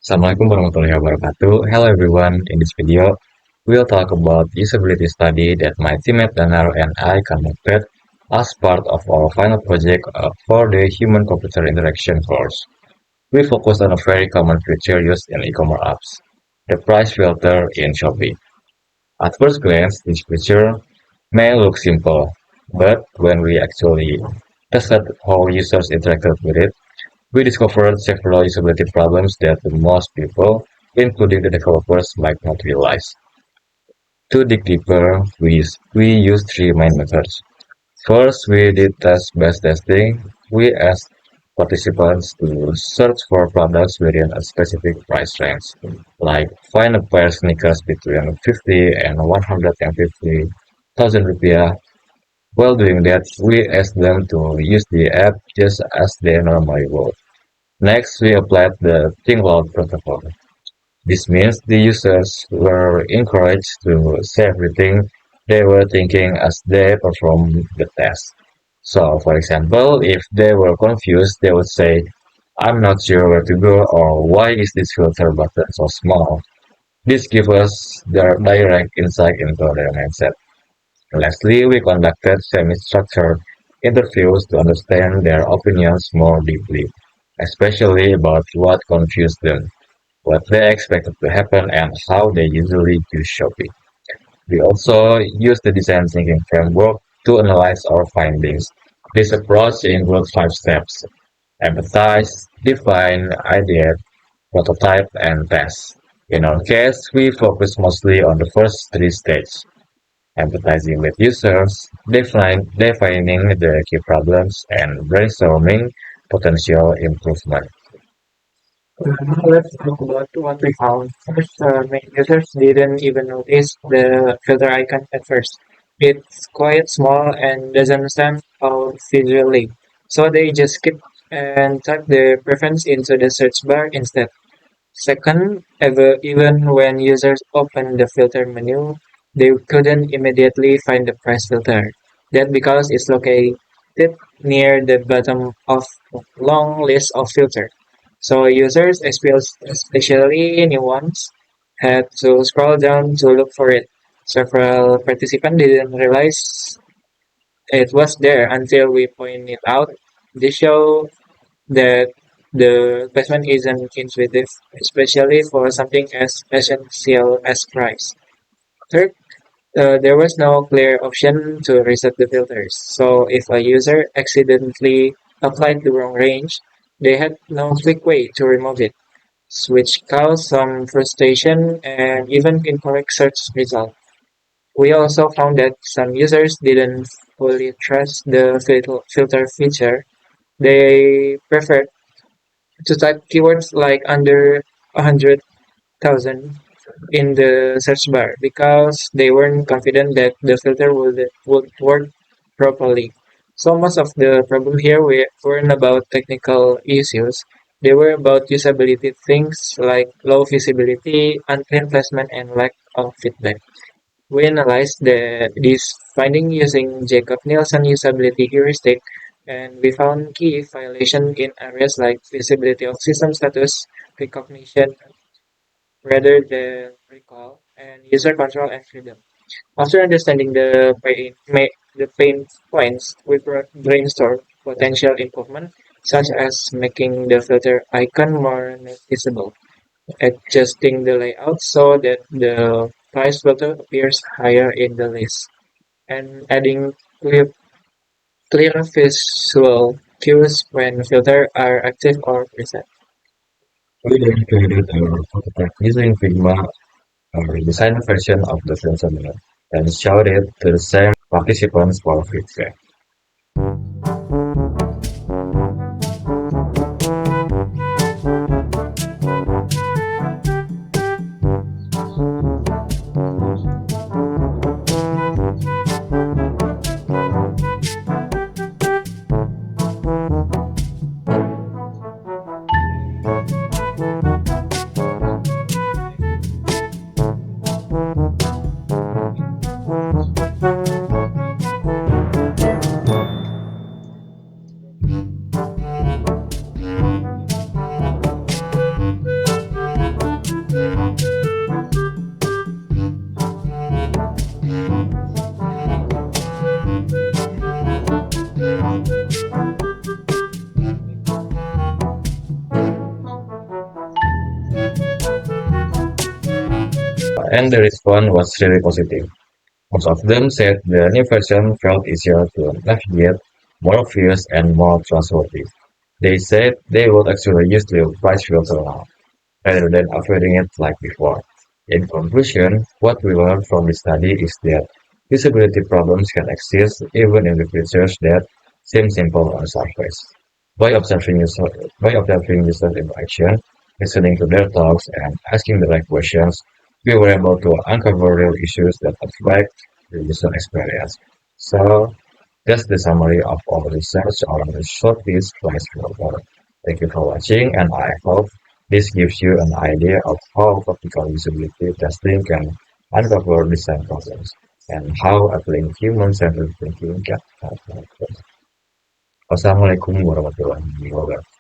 Assalamualaikum warahmatullahi wabarakatuh. Hello everyone. In this video, we'll talk about usability study that my teammate Danar and I conducted as part of our final project for the human-computer interaction course. We focused on a very common feature used in e-commerce apps, the price filter in Shopee. At first glance, this feature may look simple, but when we actually tested how users interacted with it, we discovered several usability problems that most people, including the developers, might not realize. To dig deeper, we used three main methods. First, we did test-based testing. We asked participants to search for products within a specific price range, like find a pair of sneakers between 50 and 150,000 rupiah. While doing that, we asked them to use the app just as they normally would. Next, we applied the think loud protocol. This means the users were encouraged to say everything they were thinking as they performed the test. So, for example, if they were confused, they would say, I'm not sure where to go, or why is this filter button so small? This gives us their direct insight into their mindset. Lastly, we conducted semi-structured interviews to understand their opinions more deeply, especially about what confused them, what they expected to happen, and how they usually use Shopee. We also use the design thinking framework to analyze our findings. This approach includes five steps: empathize, define, ideate, prototype, and test. In our case, we focus mostly on the first three stages: empathizing with users, defining the key problems, and brainstorming potential improvement. Now let's talk about what we found. First, many users didn't even notice the filter icon at first. It's quite small and doesn't stand out visually. So they just skip and type their preference into the search bar instead. Second, even when users open the filter menu, they couldn't immediately find the price filter. That because it's located near the bottom of a long list of filters. So users, especially new ones, had to scroll down to look for it. Several participants didn't realize it was there until we pointed it out. This show that the placement isn't intuitive, especially for something as essential as price. Third, there was no clear option to reset the filters. So if a user accidentally applied the wrong range, they had no quick way to remove it, which caused some frustration and even incorrect search results. We also found that some users didn't fully trust the filter feature. They preferred to type keywords like under 100,000 in the search bar because they weren't confident that the filter would work properly. So most of the problem here weren't about technical issues. They were about usability things like low visibility, unclear placement, and lack of feedback. We analyzed this finding using Jacob Nielsen usability heuristic, and we found key violation in areas like visibility of system status, recognition rather than recall, and user control and freedom. After understanding the pain points, we brainstormed potential improvement, such as making the filter icon more noticeable, adjusting the layout so that the price filter appears higher in the list, and adding clear, clear visual cues when filters are active or preset. We then created our prototype using Figma, our design version of the sensor menu, and showed it to the same participants for feedback. and the response was really positive. Most of them said the new version felt easier to navigate, more obvious, and more trustworthy. They said they would actually use the price filter now, rather than avoiding it like before. In conclusion, what we learned from the study is that usability problems can exist even in the features that seem simple on surface. By observing user interaction, listening to their talks, and asking the right questions, we were able to uncover real issues that affect the user experience. So that's the summary of our research on the short piece price filter. Thank you for watching, and I hope this gives you an idea of how practical usability testing can uncover design problems and how applying human-centered thinking can help. Wassalamualaikum warahmatullahi wabarakatuh.